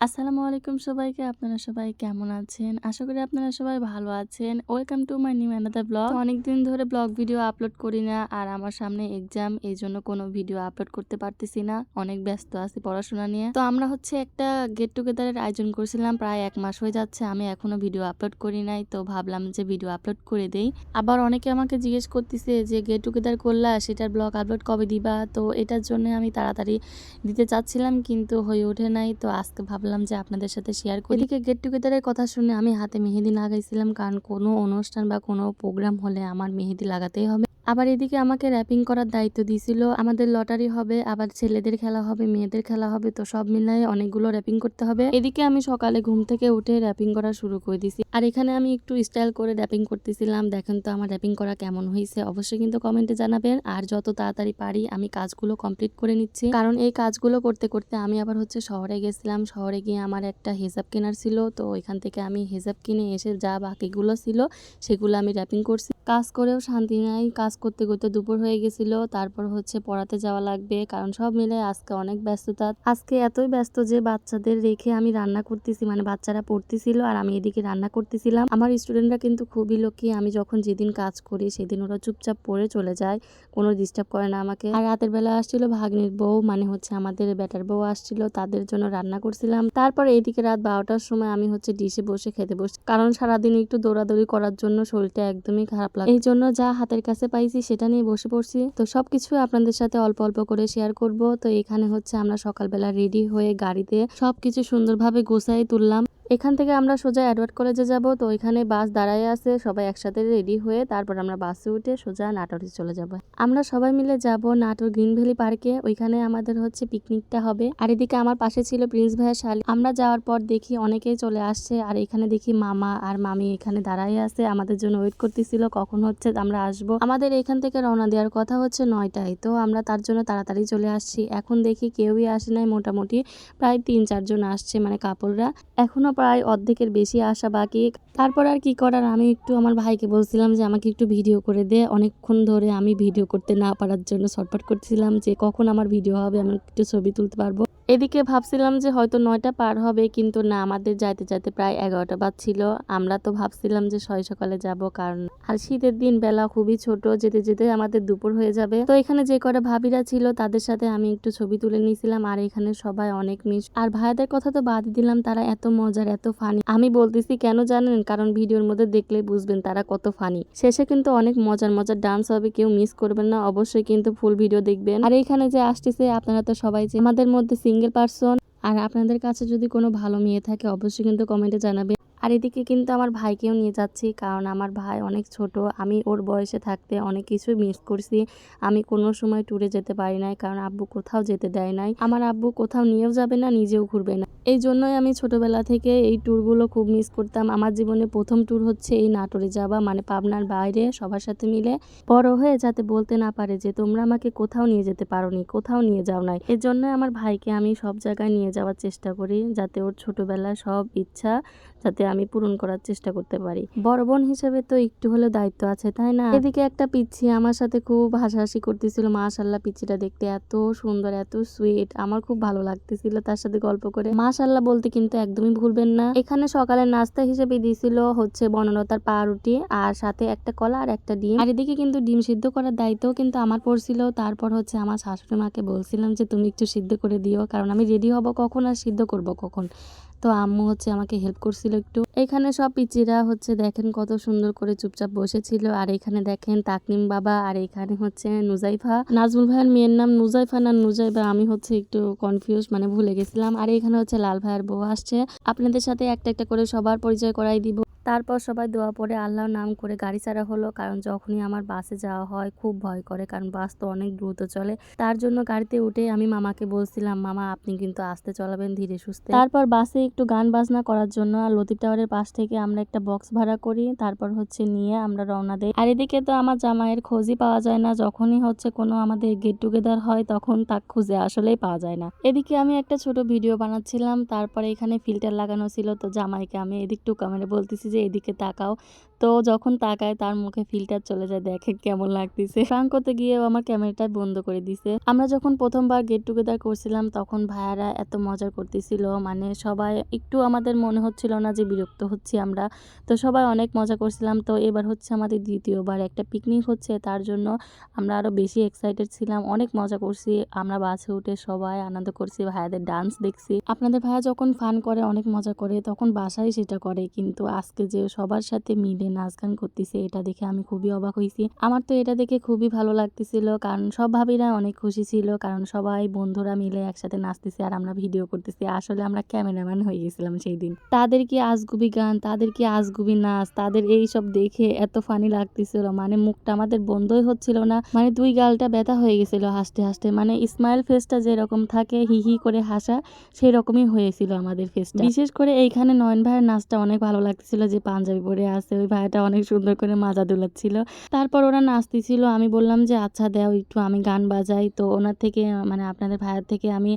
আসসালামু আলাইকুম সবাইকে। আপনারা সবাই কেমন আছেন? আশা করি আপনারা সবাই ভালো আছেন। Welcome to my new another blog. তো অনেকদিন ধরে ব্লগ ভিডিও আপলোড করি না। আর আমার সামনে এক্সাম, এইজন্য কোনো ভিডিও আপলোড করতে পারতেছি না। অনেক ব্যস্ত আছি পড়াশোনা নিয়ে। তো আমরা একটা গেট টুগেদারের আয়োজন করছিলাম। প্রায় 1 মাস হয়ে যাচ্ছে। আমি এখনো ভিডিও আপলোড করি নাই। তো ভাবলাম যে ভিডিও আপলোড করে দেই। আবার অনেকে আমাকে জিজ্ঞেস করতেছে যে গেট টুগেদার করলা, সেটার ব্লগ আপলোড কবে দিবা? তো এটার জন্য আমি তাড়াতাড়ি দিতে চাচ্ছিলাম, কিন্তু হয়ে ওঠে নাই। তো আজকে ভাবলাম যে আপনাদের সাথে শেয়ার করি। এদিকে গেট টুগেদারের কথা শুনে আমি হাতে মেহেদি লাগাইছিলাম, কারণ কোনো অনুষ্ঠান বা কোনো প্রোগ্রাম হলে আমার মেহেদি লাগাতেই হবে। আবার এদিকে আমাকে র্যাপিং করার দায়িত্ব দিয়েছিল। আমাদের লটারি হবে, আবার ছেলেদের খেলা হবে, মেয়েদের খেলা হবে, তো সব মিলাই অনেকগুলো র্যাপিং করতে হবে। এদিকে আমি সকালে ঘুম থেকে উঠে র্যাপিং করা শুরু করে দিছি। আর এখানে আমি একটু স্টাইল করে র্যাপিং করতেছিলাম। দেখেন তো আমার র্যাপিং করা কেমন হয়েছে, অবশ্যই কিন্তু কমেন্টে জানাবেন। আর যত তাড়াতাড়ি পারি আমি কাজগুলো কমপ্লিট করে নিচ্ছি, কারণ এই কাজগুলো করতে করতে আমি আবার শহরে গেছিলাম। শহরে গিয়ে আমার একটা হিজাব কেনার ছিল, তো ওইখান থেকে আমি হিজাব কিনে এসে যা বাকিগুলো ছিল সেগুলো আমি র্যাপিং করছি। কাজ করেও শান্তি নাই, কাজ করতে করতে দুপুর হয়ে গেছিল। তারপর পড়াতে যাওয়া লাগবে, কারণ সব মিলে আজকে অনেক ব্যস্ততা। আজকে এতই ব্যস্ত যে বাচ্চাদের রেখে আমি রান্না করতেছি, মানে বাচ্চারা পড়তেছিল আর আমি এদিকে রান্না করতেছিলাম। আমার স্টুডেন্টরা কিন্তু খুবই লক্ষ্মী। আমি যখন যেদিন কাজ করি সেদিন ওরা চুপচাপ পড়ে চলে যায়, কোনো ডিস্টার্ব করে না আমাকে। আর রাতের বেলা আসছিল ভাগ্নির বউ, মানে আমাদের বেটার বউ আসছিল, তাদের জন্য রান্না করছিলাম। তারপর এইদিকে রাত 12টার সময় আমি ডিশে বসে খেতে বসছি, কারণ সারাদিন একটু দৌড়াদৌড়ি করার জন্য শরীরটা একদমই খারাপ লাগে। এই জন্য যা হাতের কাছে পাইছি সেটা নিয়ে বসে পড়ছি। তো সবকিছু আপনাদের সাথে অল্প অল্প করে শেয়ার করব। তো এখানে আমরা সকালবেলা রেডি হয়ে গাড়িতে সবকিছু সুন্দরভাবে গোছাই তুললাম। এখান থেকে আমরা সোজা এডওয়ার্ড কলেজে যাব। তো এখানে বাস দাঁড়ায় আছে, সবাই একসাথে রেডি হয়ে তারপর আমরা বাসে উঠে সোজা নাটোরে চলে যাব। আমরা সবাই মিলে যাব নাটোর গ্রিন ভ্যালি পার্কে। ওইখানে আমাদের পিকনিকটা হবে। আর এদিকে আমার পাশে ছিল প্রিন্স ভাইয়ের শালী। আমরা যাওয়ার পর দেখি অনেকেই চলে আসছে, আর এখানে দেখি মামা আর মামি এখানে দাঁড়াই আছে, আমাদের জন্য ওয়েট করতেছিল কখন আমরা আসব। আমাদের এখান থেকে রওনা দেওয়ার কথা 9টায়, তো আমরা তার জন্য তাড়াতাড়ি চলে আসছি। এখন দেখি কেউই আসে নাই, মোটামুটি প্রায় 3-4 জন আসছে, মানে কাপড়রা। এখনো প্রায় অর্ধেকের বেশি আসা বাকি। তারপর আর কি করার, আমি একটু আমার ভাইকে বলছিলাম যে আমাকে একটু ভিডিও করে দে। অনেকক্ষণ ধরে আমি ভিডিও করতে না পারার জন্য ছটফট করছিলাম যে কখন আমার ভিডিও হবে, আমি একটু ছবি তুলতে পারবো। এদিকে ভাবছিলাম যে হয়তো 9টা পার হবে, কিন্তু না, আমাদের যাইতে যাইতে প্রায় 11টা বাজছিল। আমরা তো ভাবছিলাম যে সকালে যাব, কারণ আর শীতের দিন, বেলা খুবই ছোট, যেতে যেতে আমাদের দুপুর হয়ে যাবে। তো এখানে যে কটা ভাবিরা ছিল তাদের সাথে আমি একটু ছবি তুলে নিয়েছিলাম। আর এখানে সবাই অনেক মিস। আর ভাইয়াদের কথা তো বাদই দিলাম, তারা এত মজার, এত ফানি। আমি বলতেছি কেন জানেন, কারণ ভিডিওর মধ্যে দেখলে বুঝবেন তারা কত ফানি। শেষে কিন্তু অনেক মজার মজার ডান্স হবে, কেউ মিস করবেন না, অবশ্যই কিন্তু ফুল ভিডিও দেখবেন। আর এইখানে যে আসতেছে আপনারা তো সবাই যে আমাদের মধ্যে সিঙ্গেল পারসন। আর আপনাদের কাছে যদি কোনো ভালো মেয়ে থাকে অবশ্যই কিন্তু কমেন্টে জানাবে। আর এদিকে কিন্তু আমার ভাইকেও নিয়ে যাচ্ছি, কারণ আমার ভাই অনেক ছোট। আমি ওর বয়সে থাকতে অনেক কিছু মিস করছি। আমি কোনো সময় ট্যুরে যেতে পারি নাই, কারণ আব্বু কোথাও যেতে দেয় নাই। আমার আব্বু কোথাও নিয়েও যাবে না, নিজেও ঘুরবে না। এই জন্যই আমি ছোটবেলা থেকে এই ট্যুরগুলো খুব মিস করতাম। আমার জীবনে প্রথম ট্যুর এই নাটোরে যাওয়া, মানে পাবনার বাইরে সবার সাথে মিলে। বড় হয়ে যাতে বলতে না পারে যে তোমরা আমাকে কোথাও নিয়ে যেতে পারোনি, কোথাও নিয়ে যাও নাই। এর জন্য আমার ভাইকে আমি সব জায়গায় নিয়ে যাওয়ার চেষ্টা করি, যাতে ওর ছোটবেলার সব ইচ্ছা যাতে আমি পূরণ করার চেষ্টা করতে পারি। বড় বোন হিসেবে তো একটু হলেও দায়িত্ব আছে, তাই না? এদিকে একটা পিচ্ছি আমার সাথে খুব হাসাহাসি করতেছিল। মাশাআল্লাহ, পিচ্ছিটা দেখতে এত সুন্দর, এত সুইট, আমার খুব ভালো লাগতেছিল তার সাথে গল্প করে। মাশাআল্লাহ বলতে কিন্তু একদমই ভুলবেন না। এখানে সকালের নাস্তা হিসেবে দিয়েছিল বনলতার পাউরুটি, আর সাথে একটা কলা আর একটা ডিম। আর এদিকে কিন্তু ডিম সিদ্ধ করার দায়িত্বও কিন্তু আমার পড়ছিল। তারপর আমার শাশুড়ি মাকে বলছিলাম যে তুমি একটু সিদ্ধ করে দিও, কারণ আমি রেডি হব কখন আর সিদ্ধ করব কখন। তো আম্মু আমাকে হেল্প করছিল একটু। এখানে সব পিচিরা দেখেন কত সুন্দর করে চুপচাপ বসেছিল। আর এখানে দেখেন তাকনিম বাবা, আর এখানে নুজাইফা। নাজমুল ভাইয়ের মেয়ের নাম নুজাইফা না নুজাইবা, আমি একটু কনফিউজ, মানে ভুলে গেছিলাম। আর এখানে লাল ভাইয়ের বউ আসছে। আপনাদের সাথে একটা একটা করে সবার পরিচয় করাই দিব। তারপর সবাই দোয়া পড়ে আল্লাহর নাম করে গাড়ি ছাড়া হলো, কারণ যখনই আমার বাসে যাওয়া হয় খুব ভয় করে, কারণ বাস তো অনেক দ্রুত চলে। তার জন্য গাড়িতে উঠে আমি মামাকে বলছিলাম, মামা আপনি কিন্তু আস্তে চালাবেন, ধীরে সুস্থে। তারপর বাসে একটু গান বাজনা করার জন্য আর লতিফ টাওয়ারের পাশ থেকে আমরা একটা বক্স ভাড়া করি। তারপর নিয়ে আমরা রওনা দেই। আর এদিকে তো আমার জামাইয়ের খোঁজই পাওয়া যায় না। যখনই কোনো আমাদের গেট টুগেদার হয় তখন তাক খুঁজে আসলেই পাওয়া যায় না। এদিকে আমি একটা ছোট ভিডিও বানাচ্ছিলাম। তারপরে এখানে ফিল্টার লাগানো ছিল, তো জামাইকে আমি এদিক টুকা মানে বলতেছি যে এদিকে তাকাও। তো যখন তাকায় তার মুখে ফিল্টার চলে যায়, দেখেন কেমন লাগতেছে। প্রাঙ্ক করতে গিয়েও আমার ক্যামেরাটা বন্ধ করে দিছে। আমরা যখন প্রথমবার গেট টুগেদার করছিলাম তখন ভাইয়ারা এত মজা করতেছিল, মানে সবাই একটু আমাদের মনে হচ্ছিল না যে বিরক্ত হচ্ছি আমরা। তো সবাই অনেক মজা করছিলাম। তো এবার হচ্ছে আমাদের দ্বিতীয়বার একটা পিকনিক হচ্ছে, তার জন্য আমরা আরো বেশি এক্সাইটেড ছিলাম, অনেক মজা করছি। আমরা বাসে উঠে সবাই আনন্দ করছি, ভাইয়াদের ডান্স দেখছি। আপনাদের ভাইয়া যখন ফান করে অনেক মজা করে তখন বাসায় সেটা করে, কিন্তু আজকে যে সবার সাথে মিলে নাচ গান করতেছে এটা দেখে আমি খুবই অবাক হয়েছি। আমার তো এটা দেখে খুবই ভালো লাগতেছিল, কারণ সব ভাবিরা অনেক খুশি ছিল, কারণ সবাই বন্ধুরা মিলে একসাথে নাচতেছে আর আমরা ভিডিও করতেছি। আসলে আমরা ক্যামেরাম্যান হয়ে গেছিলাম সেই দিন। তাদের কি আজগুবি গান, তাদের কি আজগুবি নাচ, তাদের এই সব দেখে এত ফানি লাগতেছিল, মানে মুখটা আমাদের বন্ধই হচ্ছিল না, মানে দুই গালটা ব্যথা হয়ে গেছিল হাসতে হাসতে, মানে স্মাইল ফেসটা যেরকম থাকে হি হি করে হাসা সেই রকমই হয়েছিল আমাদের ফেসটা। বিশেষ করে এইখানে নয়ন ভাইয়ের নাচটা অনেক ভালো লাগতেছিল, যে পাঞ্জাবি পরে আছে ওই ভাইটা অনেক সুন্দর করে মাজা দুলাচ্ছিল। তারপর ওরা নাচতেছিল, আমি বললাম যে আচ্ছা দেও একটু আমি গান বাজাই। তো ওনার থেকে মানে আপনাদের ভাইয়ের থেকে আমি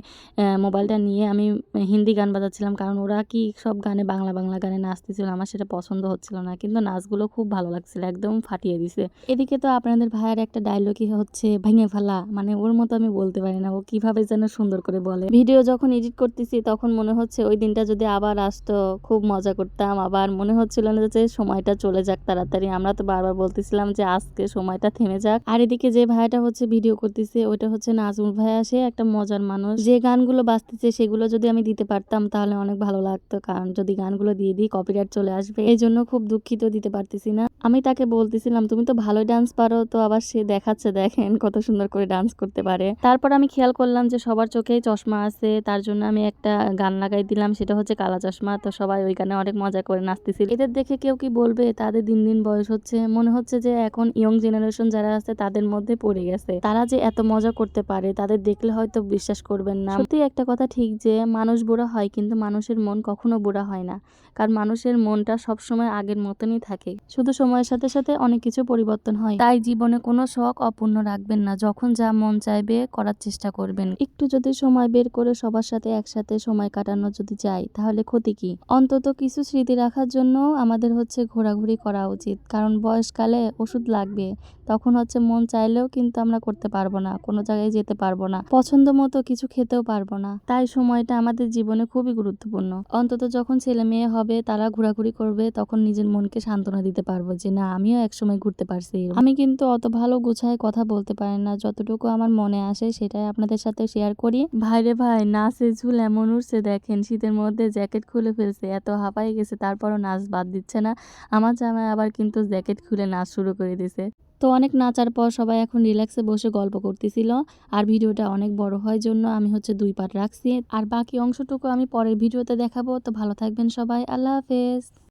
মোবাইলটা নিয়ে আমি হিন্দি গান বাজাচ্ছিলাম, কারণ ওরা কি সব গানে বাংলা বাংলা গানে নাচতেছিল, আমার সেটা পছন্দ হচ্ছিল না, কিন্তু নাচগুলো খুব ভালো লাগছিল, একদম ফাটিয়ে দিছে। এদিকে তো আপনাদের ভাইয়ের একটা ডায়লগই হচ্ছে ভেঙে ফেলা, মানে ওর মতো আমি বলতে পারি না, ও কিভাবে যেন সুন্দর করে বলে। ভিডিও যখন এডিট করতেছি তখন মনে হচ্ছে ওই দিনটা যদি আবার আসতো খুব মজা করতাম, আবার মনে হচ্ছিল না যে সময়টা চলে যাক তাড়াতাড়ি। আমরা তো বারবার বলতেছিলাম যে আজকে সময়টা থেমে যাক। আর এদিকে যে ভাইয়াটা হচ্ছে ভিডিও করতেছে ওইটা হচ্ছে নাজমুল ভাইয়া, সে একটা মজার মানুষ। যে গানগুলো বাজতেছে সেগুলো যদি আমি দিতে পারতাম তাহলে অনেক ভালো লাগতো, কারণ যদি গানগুলো দিয়ে দিই কপিরাইট চলে আসবে, এই জন্য খুব দুঃখিত দিতে পারতেছি না। আমি তাকে বলতেছিলাম তুমি তো ভালো ডান্স পারো, তো আবার সে দেখাচ্ছে দেখেন কত সুন্দর করে ডান্স করতে পারে। তারপর আমি খেয়াল করলাম যে সবার চোখেই চশমা আছে, তার জন্য আমি একটা গান লাগাই দিলাম, সেটা হচ্ছে কালা চশমা। তো সবাই ওই গানে অনেক মজা করে নাচতেছিল। এদের দেখে কেউ কি বলবে তাদের দিন দিন বয়স হচ্ছে, মনে হচ্ছে যে এখন ইয়ং জেনারেশন যারা আছে তাদের মধ্যে পড়ে গেছে। তারা যে এত মজা করতে পারে তাদের দেখলে হয়তো বিশ্বাস করবেন না। সত্যি একটা কথা ঠিক যে মানুষ বুড়া হয় কিন্তু মানুষের মন কখনো বুড়া হয় না, কারণ মানুষের মনটা সবসময় আগের মতনই থাকে, শুধু সময়ের সাথে সাথে অনেক কিছু পরিবর্তন হয়। তাই জীবনে কোনো শখ অপূর্ণ রাখবেন না, যখন যা মন চাইবে করার চেষ্টা করবেন। একটু যদি সময় বের করে সবার সাথে একসাথে সময় কাটানো যদি যায় তাহলে ক্ষতি কি? অন্তত কিছু স্মৃতি রাখার জন্য আমাদের হচ্ছে ঘোরাঘুরি করা উচিত, কারণ বয়সকালে ওষুধ লাগবে, তখন হচ্ছে মন চাইলেও কিন্তু আমরা করতে পারবো না, কোনো জায়গায় যেতে পারবো না, পছন্দ মতো কিছু খেতেও পারবো না। তাই সময়টা আমাদের জীবনে খুবই গুরুত্বপূর্ণ। অন্তত যখন ছেলে মেয়ে হবে তারা ঘোরাঘুরি করবে তখন নিজের মনকে সান্ত্বনা দিতে পারবো যে না আমিও একসময় ঘুরতে পারছি। আমি কিন্তু অত ভালো গুছায় কথা বলতে পারি না, যতটুকু আমার মনে আসে সেটাই আপনাদের সাথে শেয়ার করি। ভাইরে ভাই নাচে ঝুল এমন উঠছে, দেখেন শীতের মধ্যে জ্যাকেট খুলে ফেলছে, এত হাঁপাই গেছে তারপরও নাচ বাদ দিচ্ছে না। আমার জামাই আবার কিন্তু জ্যাকেট খুলে নাচ শুরু করে দিছে। তো অনেক নাচার পর সবাই এখন রিল্যাক্সে বসে গল্প করতেছিল, আর ভিডিওটা অনেক বড় হয় জন্য আমি হচ্ছে 2 পার্ট রাখছি, আর বাকি অংশটুকু আমি পরের ভিডিওতে দেখাবো। তো ভালো থাকবেন সবাই, আল্লাহ হাফেজ।